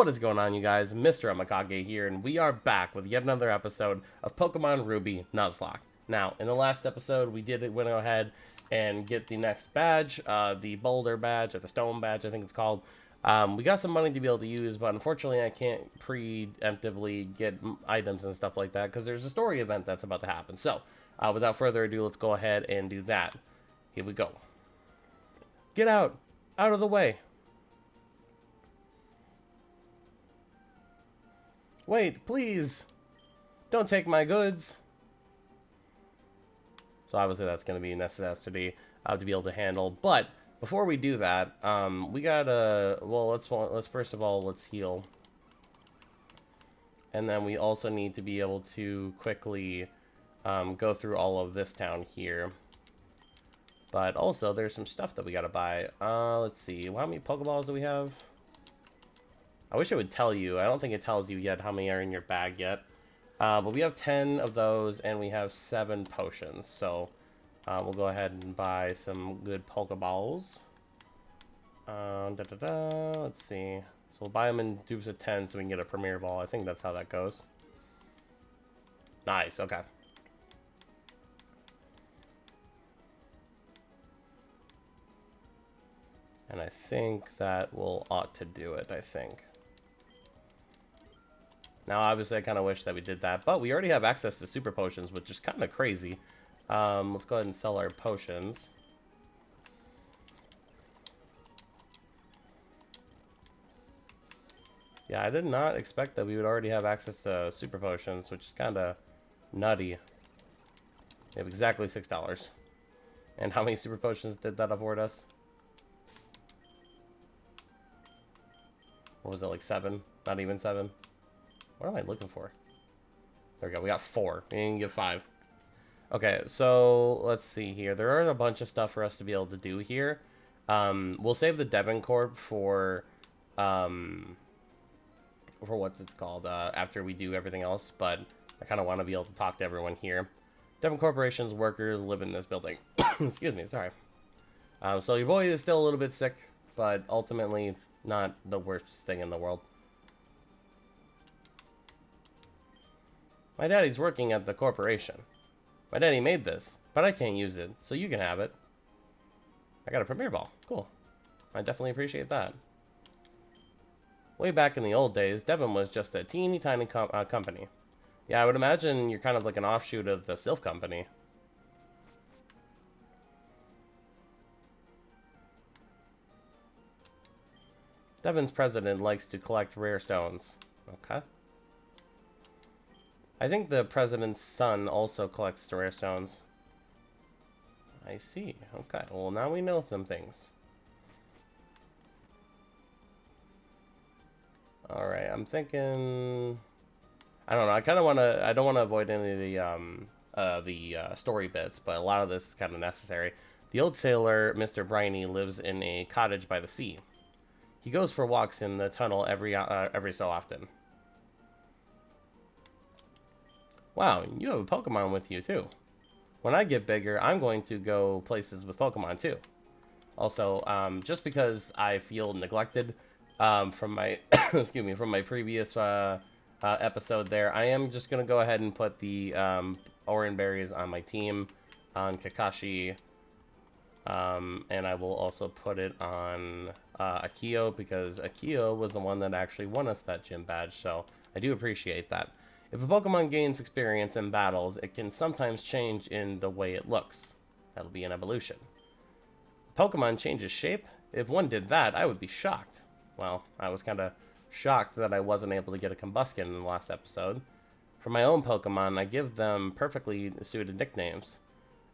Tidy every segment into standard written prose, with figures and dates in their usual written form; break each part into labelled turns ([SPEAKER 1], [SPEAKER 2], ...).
[SPEAKER 1] What is going on, you guys? Mr. AMEKAGE here, and we are back with yet another episode of Pokemon Ruby Nuzlocke. Now, in the last episode, we went ahead and get the next badge, the Boulder badge, or the Stone badge, I think it's called. We got some money to be able to use, but unfortunately I can't preemptively get items and stuff like that, because there's a story event that's about to happen. So, without further ado, let's go ahead and do that. Here we go. Get out! Out of the way! Wait, please! Don't take my goods! So obviously that's going to be a necessity to be able to handle. But before we do that, we gotta, well, let's first of all, let's heal. And then we also need to be able to quickly go through all of this town here. But also, there's some stuff that we gotta buy. Let's see, how many Pokeballs do we have? I wish it would tell you. I don't think it tells you yet how many are in your bag yet. But we have 10 of those, and we have 7 potions. So we'll go ahead and buy some good Pokeballs. Let's see. So we'll buy them in dupes of 10 so we can get a Premier Ball. I think that's how that goes. Nice, okay. And I think that ought to do it, I think. Now, obviously, I kind of wish that we did that, but we already have access to super potions, which is kind of crazy. Let's go ahead and sell our potions. Yeah, I did not expect that we would already have access to super potions, which is kind of nutty. We have exactly $6. And how many super potions did that afford us? What was it, like 7? Not even 7? What am I looking for? There we go. We got 4. We didn't get 5. Okay, so let's see here. There are a bunch of stuff for us to be able to do here. We'll save the Devon Corp for what's it's called after we do everything else. But I kind of want to be able to talk to everyone here. Devon Corporation's workers live in this building. Excuse me. Sorry. So your boy is still a little bit sick, but ultimately not the worst thing in the world. My daddy's working at the corporation. My daddy made this, but I can't use it, so you can have it. I got a Premier Ball. Cool. I definitely appreciate that. Way back in the old days, Devon was just a teeny tiny company. Yeah, I would imagine you're kind of like an offshoot of the Sylph Company. Devon's president likes to collect rare stones. Okay. I think the president's son also collects rare stones. I see. Okay. Well, now we know some things. Alright, I'm thinking... I don't know. I kind of want to... I don't want to avoid any of the story bits, but a lot of this is kind of necessary. The old sailor, Mr. Briny, lives in a cottage by the sea. He goes for walks in the tunnel every so often. Wow, you have a Pokemon with you, too. When I get bigger, I'm going to go places with Pokemon, too. Also, just because I feel neglected from my excuse me, from my previous episode there, I am just going to go ahead and put the Oran Berries on my team, on Kakashi, and I will also put it on Akio, because Akio was the one that actually won us that gym badge, so I do appreciate that. If a Pokemon gains experience in battles, it can sometimes change in the way it looks. That'll be an evolution. Pokemon changes shape? If one did that, I would be shocked. Well, I was kind of shocked that I wasn't able to get a Combuskin in the last episode. For my own Pokemon, I give them perfectly suited nicknames.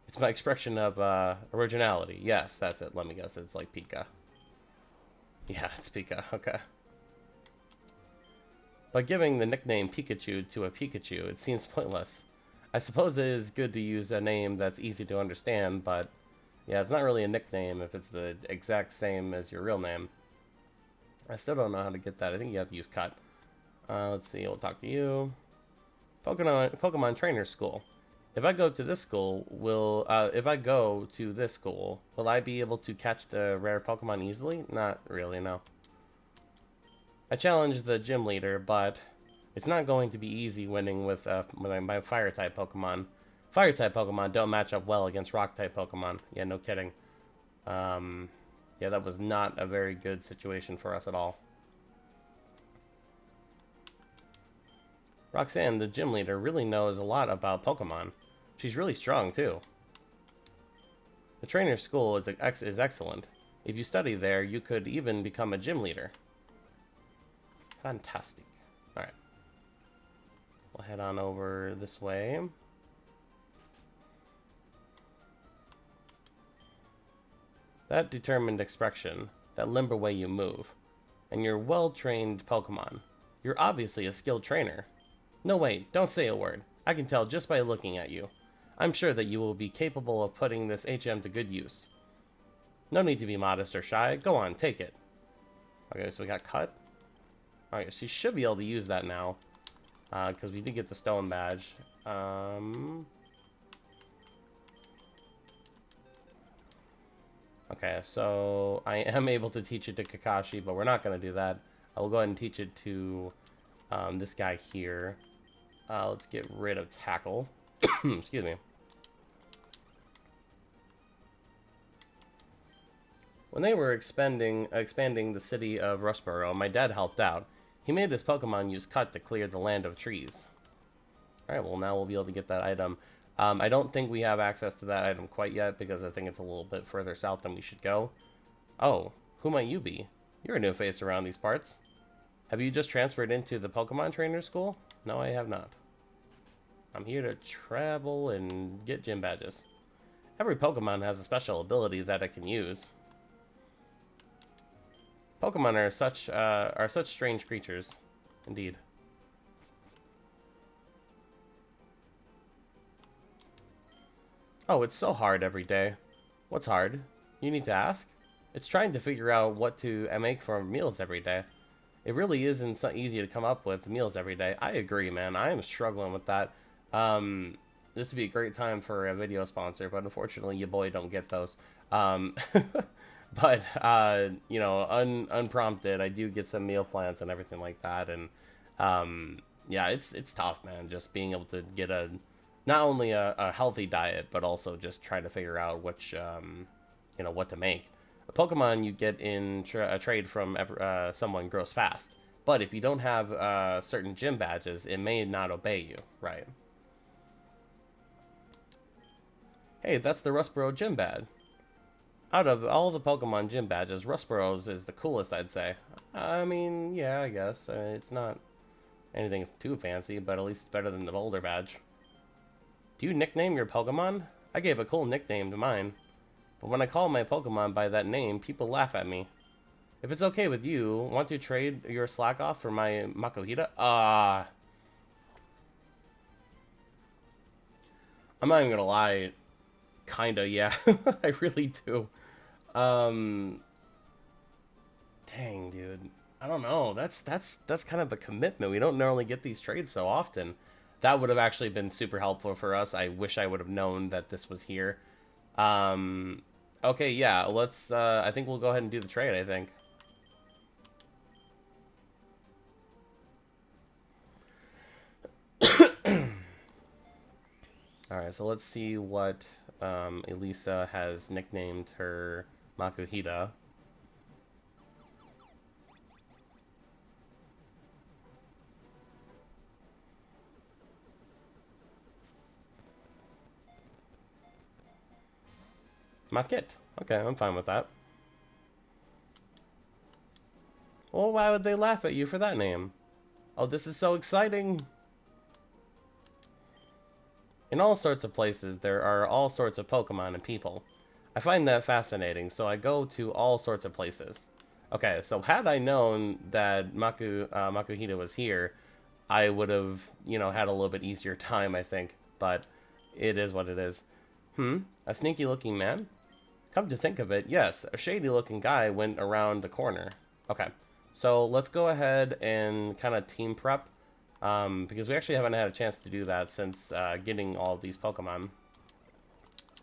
[SPEAKER 1] It's my expression of originality. Yes, that's it. Let me guess. It's like Peeko. Yeah, it's Peeko. Okay. By giving the nickname Pikachu to a Pikachu, it seems pointless. I suppose it is good to use a name that's easy to understand, but yeah, it's not really a nickname if it's the exact same as your real name. I still don't know how to get that. I think you have to use cut. Let's see, we'll talk to you. Pokemon Trainer School. If I go to this school, will I be able to catch the rare Pokemon easily? Not really, no. I challenged the gym leader, but it's not going to be easy winning with my fire type Pokemon. Fire type Pokemon don't match up well against rock type Pokemon. Yeah, no kidding. Yeah, that was not a very good situation for us at all. Roxanne, the gym leader, really knows a lot about Pokemon. She's really strong, too. The trainer's school is excellent. If you study there, you could even become a gym leader. Fantastic. Alright. We'll head on over this way. That determined expression, that limber way you move, and your well-trained Pokemon. You're obviously a skilled trainer. No, wait, don't say a word. I can tell just by looking at you. I'm sure that you will be capable of putting this HM to good use. No need to be modest or shy. Go on, take it. Okay, so we got cut. Okay, she should be able to use that now. Because we did get the stone badge. Okay, so I am able to teach it to Kakashi, but we're not going to do that. I will go ahead and teach it to this guy here. Let's get rid of Tackle. Excuse me. When they were expanding the city of Rustboro, my dad helped out. He made his Pokemon use Cut to clear the land of trees. Alright, well now we'll be able to get that item. I don't think we have access to that item quite yet, because I think it's a little bit further south than we should go. Oh, who might you be? You're a new face around these parts. Have you just transferred into the Pokemon Trainer School? No, I have not. I'm here to travel and get gym badges. Every Pokemon has a special ability that it can use. Pokemon are such strange creatures, indeed. Oh, it's so hard every day. What's hard? You need to ask? It's trying to figure out what to make for meals every day. It really isn't so easy to come up with meals every day. I agree, man. I am struggling with that. This would be a great time for a video sponsor, but unfortunately, your boy don't get those. But you know, unprompted, I do get some meal plans and everything like that, and yeah, it's tough, man. Just being able to get not only a healthy diet, but also just try to figure out which you know, what to make. A Pokemon you get in a trade from someone grows fast, but if you don't have certain gym badges, it may not obey you, right? Hey, that's the Rustboro gym badge. Out of all the Pokemon gym badges, Rustboro's is the coolest, I'd say. I mean, yeah, I guess. It's not anything too fancy, but at least it's better than the Boulder badge. Do you nickname your Pokemon? I gave a cool nickname to mine. But when I call my Pokemon by that name, people laugh at me. If it's okay with you, want to trade your Slack off for my Makuhita? I'm not even gonna lie. Kinda, yeah. I really do. Dang, dude. I don't know. That's kind of a commitment. We don't normally get these trades so often. That would have actually been super helpful for us. I wish I would have known that this was here. Okay, yeah, let's, I think we'll go ahead and do the trade, I think. Alright, so let's see what Elisa has nicknamed her Makuhita. Makit. Okay, I'm fine with that. Well, why would they laugh at you for that name? Oh, this is so exciting! In all sorts of places, there are all sorts of Pokemon and people. I find that fascinating, so I go to all sorts of places. Okay, so had I known that Makuhita was here, I would have, you know, had a little bit easier time, I think. But it is what it is. A sneaky-looking man? Come to think of it, yes, a shady-looking guy went around the corner. Okay, so let's go ahead and kind of team prep. Because we actually haven't had a chance to do that since getting all of these Pokemon.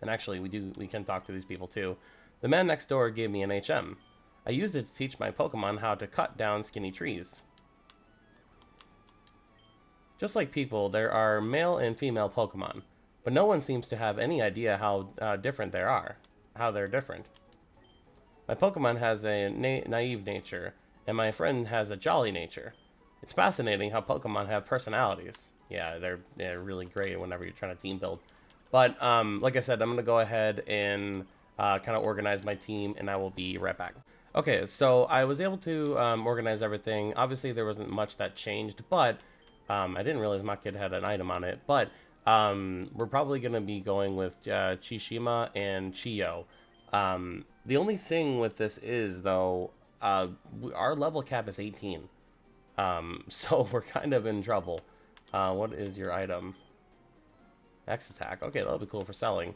[SPEAKER 1] And actually, we can talk to these people too. The man next door gave me an HM. I used it to teach my Pokemon how to cut down skinny trees. Just like people, there are male and female Pokemon, but no one seems to have any idea how different they are. How they're different. My Pokemon has a naive nature, and my friend has a jolly nature. It's fascinating how Pokemon have personalities. Yeah, they're really great whenever you're trying to team build. But like I said, I'm gonna go ahead and kind of organize my team, and I will be right back. Okay, so I was able to organize everything. Obviously, there wasn't much that changed, but I didn't realize my kid had an item on it. But we're probably gonna be going with Chishima and Chiyo. The only thing with this is, though, our level cap is 18. So we're kind of in trouble. What is your item? X attack. Okay, that'll be cool for selling.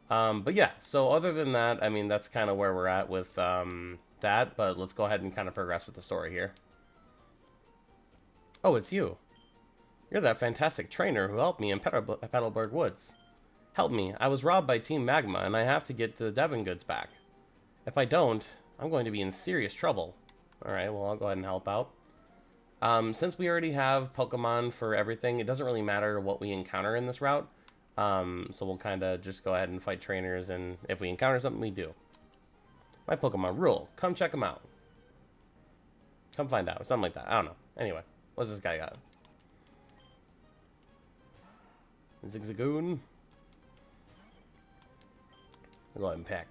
[SPEAKER 1] But yeah, so other than that, I mean, that's kind of where we're at with that. But let's go ahead and kind of progress with the story here. Oh, it's you. You're that fantastic trainer who helped me in Petalburg Woods. Help me. I was robbed by Team Magma, and I have to get the Devon goods back. If I don't, I'm going to be in serious trouble. Alright, well, I'll go ahead and help out. Since we already have Pokemon for everything, it doesn't really matter what we encounter in this route. So we'll kind of just go ahead and fight trainers, and if we encounter something, we do. My Pokemon rule. Come check them out. Come find out. Something like that. I don't know. Anyway, what's this guy got? Zigzagoon. I'll go ahead and pack.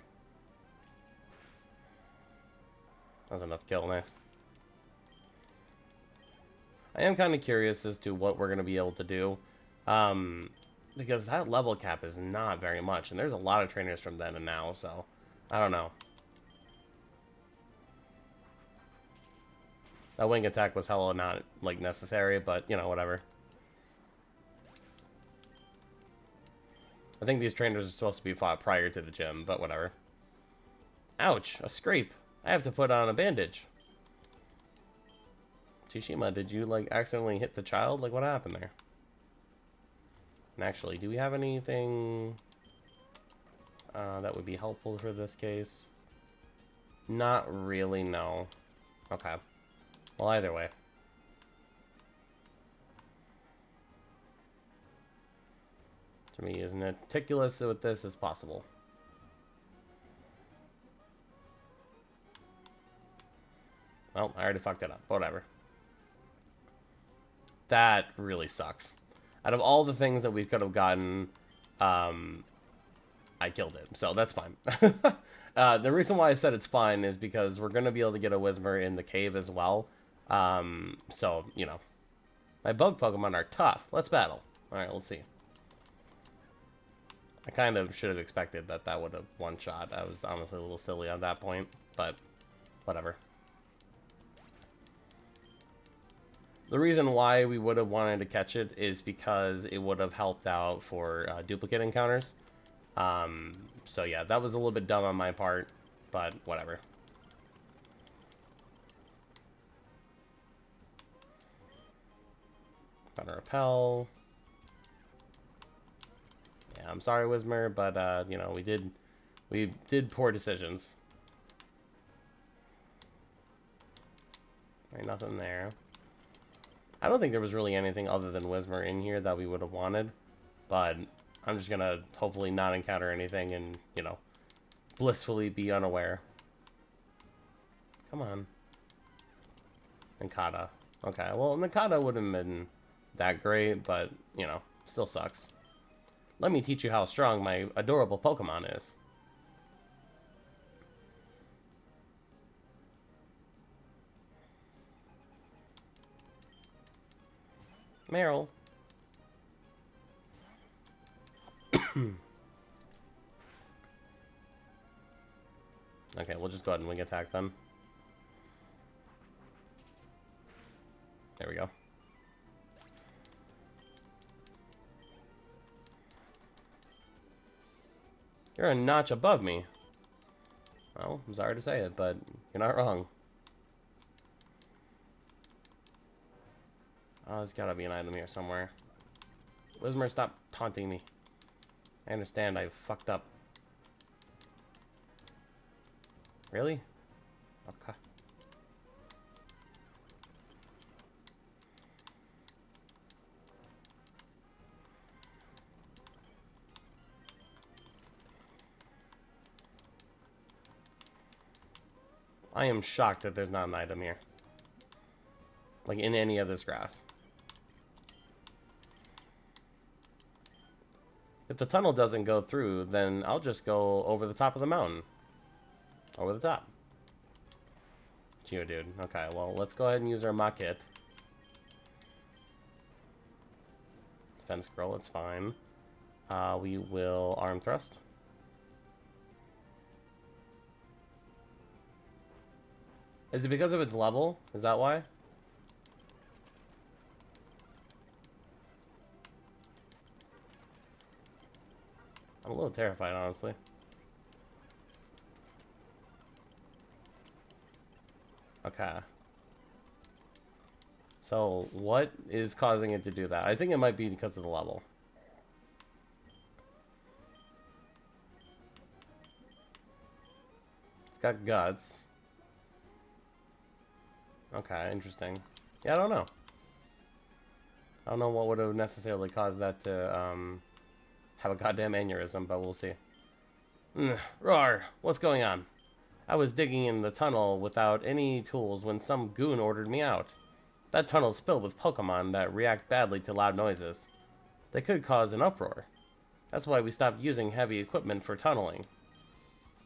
[SPEAKER 1] That was enough to kill. Nice. I am kind of curious as to what we're going to be able to do. Because that level cap is not very much. And there's a lot of trainers from then and now. So, I don't know. That wing attack was hella not, like, necessary. But, you know, whatever. I think these trainers are supposed to be fought prior to the gym. But whatever. Ouch. A scrape. I have to put on a bandage. Chishima, did you, like, accidentally hit the child? Like, what happened there? And actually, do we have anything that would be helpful for this case? Not really, no. Okay. Well, either way. To me, as meticulous with this as possible. Well, I already fucked it up. Whatever. That really sucks. Out of all the things that we could have gotten, I killed it. So that's fine. The reason why I said it's fine is because we're going to be able to get a Whismur in the cave as well. So, you know. My bug Pokemon are tough. Let's battle. Alright, let's see. I kind of should have expected that that would have one-shot. I was honestly a little silly on that point. But, whatever. The reason why we would have wanted to catch it is because it would have helped out for duplicate encounters. So yeah, that was a little bit dumb on my part, but whatever. Got a repel. Yeah, I'm sorry, Whismur, but you know, we did poor decisions. Right, nothing there. I don't think there was really anything other than Whismur in here that we would have wanted, but I'm just gonna hopefully not encounter anything and, you know, blissfully be unaware. Come on. Nakata. Okay, well, Nakata wouldn't have been that great, but, you know, still sucks. Let me teach you how strong my adorable Pokemon is. Meryl. Okay, we'll just go ahead and wing attack them. There we go. You're a notch above me. Well, I'm sorry to say it, but you're not wrong. Oh, there's gotta be an item here somewhere. Whismur, stop taunting me. I understand I fucked up. Really? Okay. I am shocked that there's not an item here. Like, in any of this grass. If the tunnel doesn't go through, then I'll just go over the top of the mountain. Over the top. Geodude. Okay, well, let's go ahead and use our Mach-Hit. Defense Scroll, it's fine. We will Arm Thrust. Is it because of its level? Is that why? I'm a little terrified, honestly. Okay. So, what is causing it to do that? I think it might be because of the level. It's got guts. Okay, interesting. Yeah, I don't know. I don't know what would have necessarily caused that to, have a goddamn aneurysm, but we'll see. Roar! What's going on? I was digging in the tunnel without any tools when some goon ordered me out. That tunnel's filled with Pokemon that react badly to loud noises. They could cause an uproar. That's why we stopped using heavy equipment for tunneling.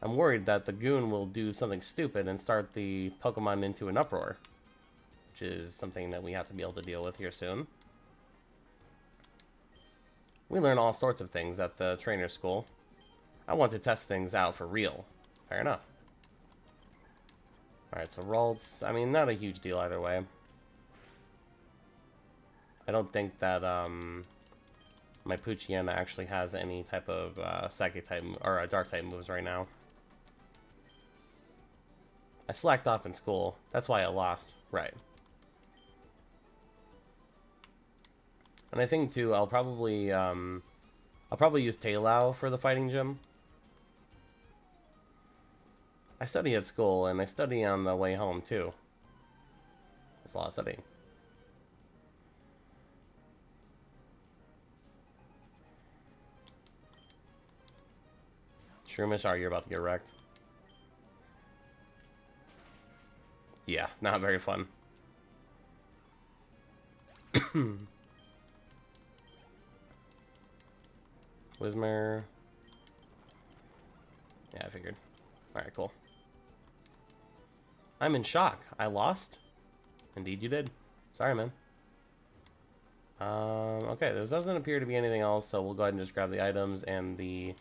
[SPEAKER 1] I'm worried that the goon will do something stupid and start the Pokemon into an uproar, which is something that we have to be able to deal with here soon. We learn all sorts of things at the trainer school. I want to test things out for real. Fair enough. Alright, so Ralts, I mean, not a huge deal either way. I don't think that, my Poochyena actually has any type of, Psychic type, or Dark type moves right now. I slacked off in school. That's why I lost. Right. And I think, too, I'll probably use Taillow for the fighting gym. I study at school, and I study on the way home, too. That's a lot of studying. Shroomish, you're about to get wrecked. Yeah, not very fun. Whismur. Yeah, I figured. Alright, cool. I'm in shock. I lost? Indeed you did. Sorry, man. Okay, there doesn't appear to be anything else, so we'll go ahead and just grab the items and the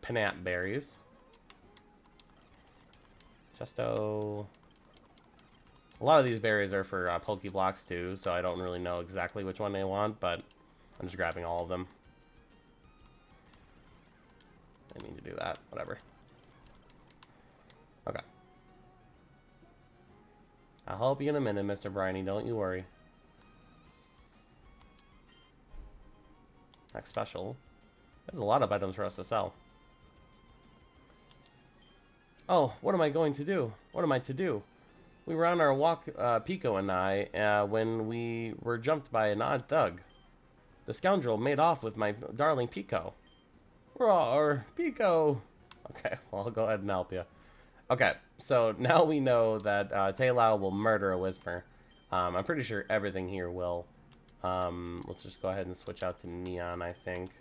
[SPEAKER 1] Penat berries. Justo. A lot of these berries are for Pokeblocks too, so I don't really know exactly which one they want, but I'm just grabbing all of them. I didn't mean to do that. Whatever. Okay. I'll help you in a minute, Mr. Briney. Don't you worry. Next special. There's a lot of items for us to sell. Oh, what am I going to do? What am I to do? We were on our walk, Peeko and I, when we were jumped by an odd thug. The scoundrel made off with my darling Peeko. Roar, Peeko! Okay, well, I'll go ahead and help you. Okay, so now we know that Taillow will murder a Whisper. I'm pretty sure everything here will. Let's just go ahead and switch out to Neon, I think.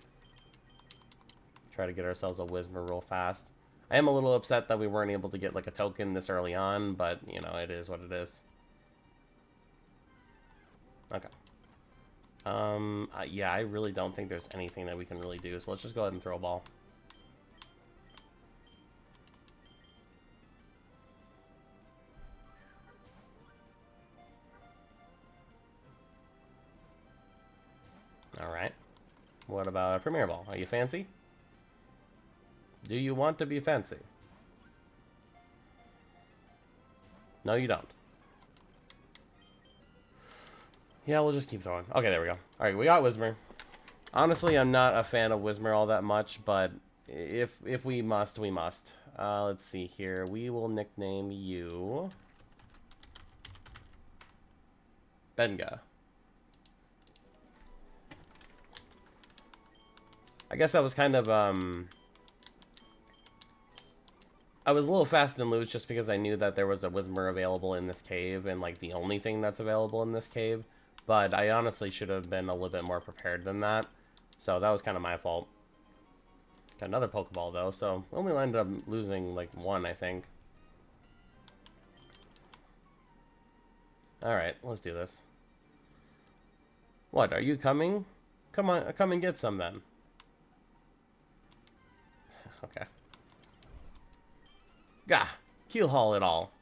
[SPEAKER 1] Try to get ourselves a Whisper real fast. I am a little upset that we weren't able to get like a token this early on, but you know, it is what it is. Okay. Yeah, I really don't think there's anything that we can really do, so let's just go ahead and throw a ball. Alright. What about a Premier Ball? Are you fancy? Do you want to be fancy? No, you don't. Yeah, we'll just keep throwing. Okay, there we go. Alright, we got Whismur. Honestly, I'm not a fan of Whismur all that much, but if we must, we must. Let's see here. We will nickname you Benga. I guess that was kind of, I was a little fast and loose just because I knew that there was a Whismer available in this cave, and like the only thing that's available in this cave. But I honestly should have been a little bit more prepared than that. So that was kind of my fault. Got another Pokeball though, so we only ended up losing like one, I think. Alright, let's do this. What, are you coming? Come on, come and get some then. Okay. Gah! Keelhaul it all.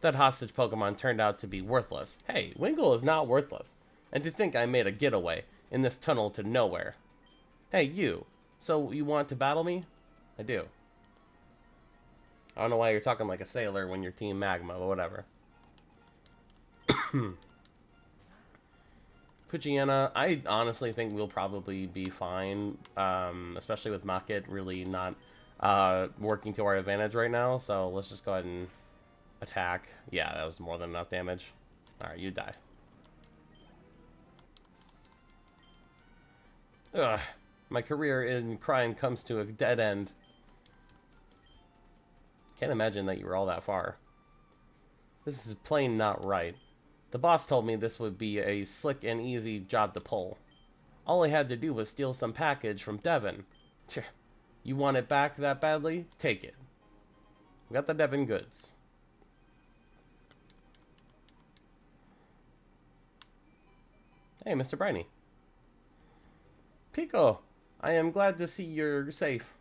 [SPEAKER 1] That hostage Pokemon turned out to be worthless. Hey, Wingull is not worthless. And to think I made a getaway in this tunnel to nowhere. Hey, you. So you want to battle me? I do. I don't know why you're talking like a sailor when you're Team Magma, but whatever. Poochyena, I honestly think we'll probably be fine, especially with Mach-It really not working to our advantage right now, so let's just go ahead and attack. Yeah, that was more than enough damage. Alright, you die. Ugh, my career in crime comes to a dead end. Can't imagine that you were all that far. This is plain not right. The boss told me this would be a slick and easy job to pull. All I had to do was steal some package from Devon. You want it back that badly? Take it. We got the Devon goods. Hey, Mr. Briny. Peeko, I am glad to see you're safe.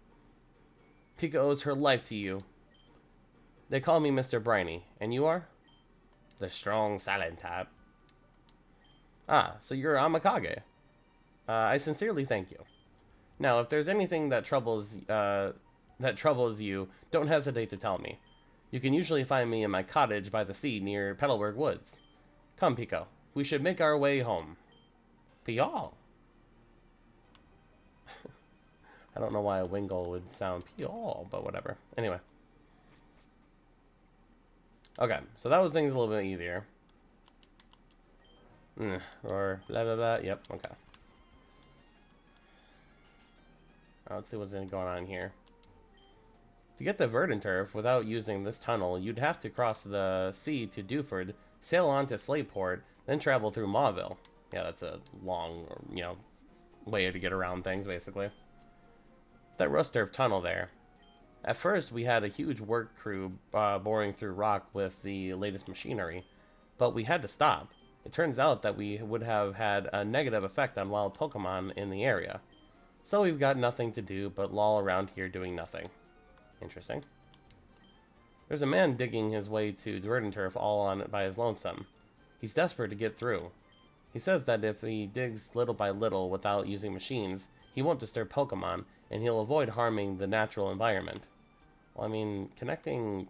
[SPEAKER 1] Peeko owes her life to you. They call me Mr. Briny, and you are? The strong silent type. Ah, so you're AMEKAGE. I sincerely thank you. Now, if there's anything that troubles you, don't hesitate to tell me. You can usually find me in my cottage by the sea near Petalburg Woods. Come, Peeko. We should make our way home. Peall. I don't know why a Wingull would sound Peall, but whatever. Anyway. Okay, so that was things a little bit easier. Or blah blah blah. Yep, okay. Let's see what's going on here. To get the Verdant Turf without using this tunnel, you'd have to cross the sea to Dewford, sail on to Slateport, then travel through Mauville. Yeah, that's a long, way to get around things, basically. That Rust Turf tunnel there. At first, we had a huge work crew boring through rock with the latest machinery, but we had to stop. It turns out that we would have had a negative effect on wild Pokemon in the area. So we've got nothing to do but loll around here doing nothing. Interesting. There's a man digging his way to Verdant Turf all on by his lonesome. He's desperate to get through. He says that if he digs little by little without using machines, he won't disturb Pokemon, and he'll avoid harming the natural environment. Well, I mean, connecting,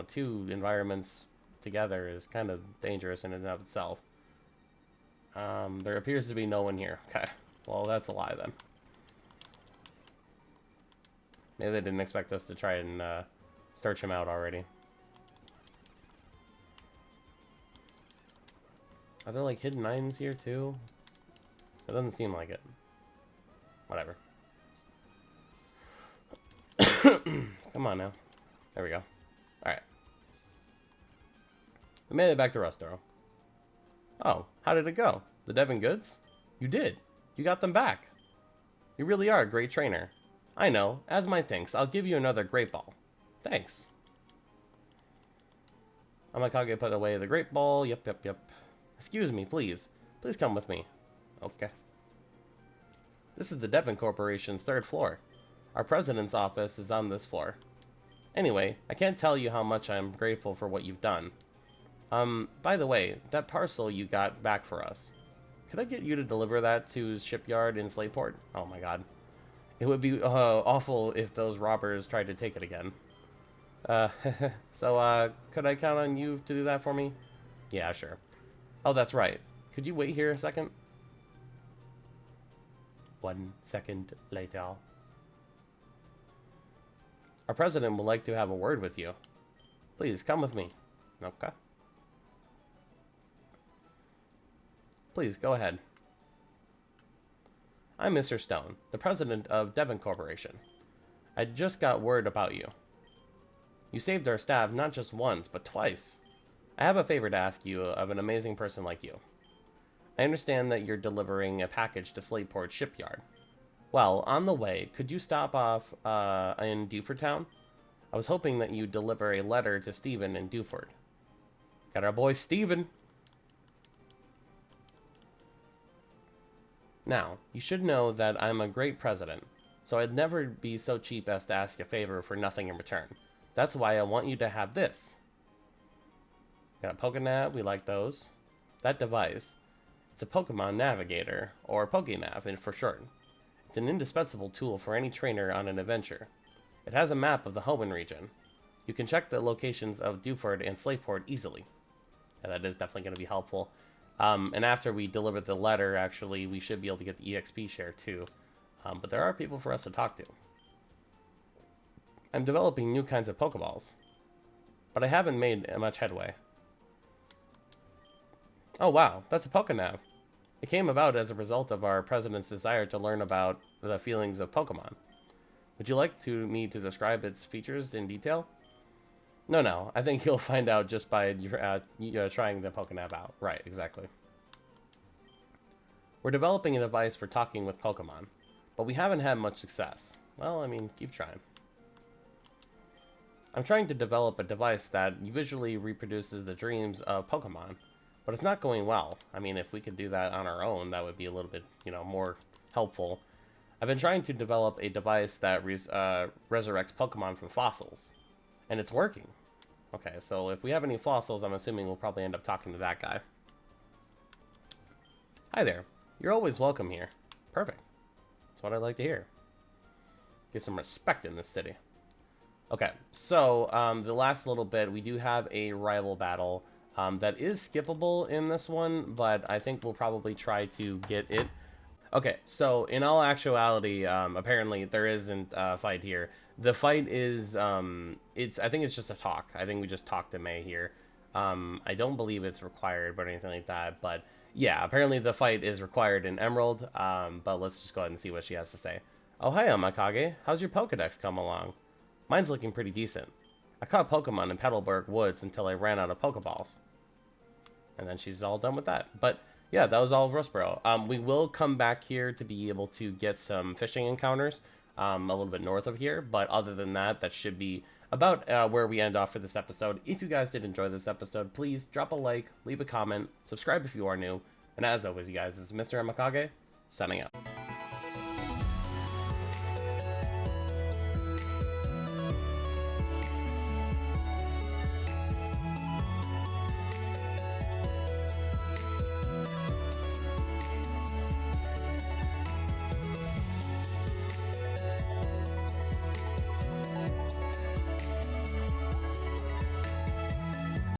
[SPEAKER 1] two environments together is kind of dangerous in and of itself. There appears to be no one here. Okay. Well, that's a lie then. Maybe they didn't expect us to try and search him out already. Are there like hidden items here too? It doesn't seem like it. Whatever. Come on now. There we go. Alright. We made it back to Rustoro. Oh, how did it go? The Devon goods? You did. You got them back. You really are a great trainer. I know. As my thanks, I'll give you another Great Ball. Thanks. AMEKAGE put away the Great Ball. Yep. Excuse me, please. Please come with me. Okay. This is the Devon Corporation's 3rd floor. Our president's office is on this floor. Anyway, I can't tell you how much I'm grateful for what you've done. By the way, that parcel you got back for us. Could I get you to deliver that to Shipyard in Slateport? Oh my god. It would be awful if those robbers tried to take it again. So, could I count on you to do that for me? Yeah, sure. Oh, that's right. Could you wait here a second? 1 second later. Our president would like to have a word with you. Please, come with me. Okay. Please, go ahead. I'm Mr. Stone, the president of Devon Corporation. I just got word about you. You saved our staff not just once, but twice. I have a favor to ask you of an amazing person like you. I understand that you're delivering a package to Slateport Shipyard. Well, on the way, could you stop off in Dewford Town? I was hoping that you'd deliver a letter to Stephen in Dewford. Got our boy Stephen. Now, you should know that I'm a great president, so I'd never be so cheap as to ask a favor for nothing in return. That's why I want you to have this. Got a Pokenav, we like those. That device, it's a Pokemon Navigator, or Pokenav for short. It's an indispensable tool for any trainer on an adventure. It has a map of the Hoenn region. You can check the locations of Dewford and Slateport easily. Yeah, that is definitely going to be helpful. And after we deliver the letter, actually, we should be able to get the EXP share too. But there are people for us to talk to. I'm developing new kinds of Pokeballs, but I haven't made much headway. Oh wow, that's a Pokenav. It came about as a result of our president's desire to learn about the feelings of Pokemon. Would you like me to describe its features in detail? No, I think you'll find out just by trying the Pokenav out. Right, exactly. We're developing a device for talking with Pokemon, but we haven't had much success. Well, I mean, keep trying. I'm trying to develop a device that visually reproduces the dreams of Pokemon, but it's not going well. I mean, if we could do that on our own, that would be a little bit, more helpful. I've been trying to develop a device that resurrects Pokemon from fossils, and it's working. Okay, so if we have any fossils, I'm assuming we'll probably end up talking to that guy. Hi there. You're always welcome here. Perfect. That's what I like to hear. Get some respect in this city. Okay, so the last little bit, we do have a rival battle that is skippable in this one, but I think we'll probably try to get it. Okay, so in all actuality, apparently there isn't a fight here. The fight is, I think it's just a talk. I think we just talked to May here. I don't believe it's required or anything like that, but yeah, apparently the fight is required in Emerald, but let's just go ahead and see what she has to say. Oh, hi, AMEKAGE. How's your Pokedex come along? Mine's looking pretty decent. I caught Pokemon in Petalburg Woods until I ran out of Pokeballs. And then she's all done with that. But yeah, that was all of Rustboro. We will come back here to be able to get some fishing encounters a little bit north of here. But other than that, that should be about where we end off for this episode. If you guys did enjoy this episode, please drop a like, leave a comment, subscribe if you are new. And as always, you guys, this is Mr. AMEKAGE, signing out.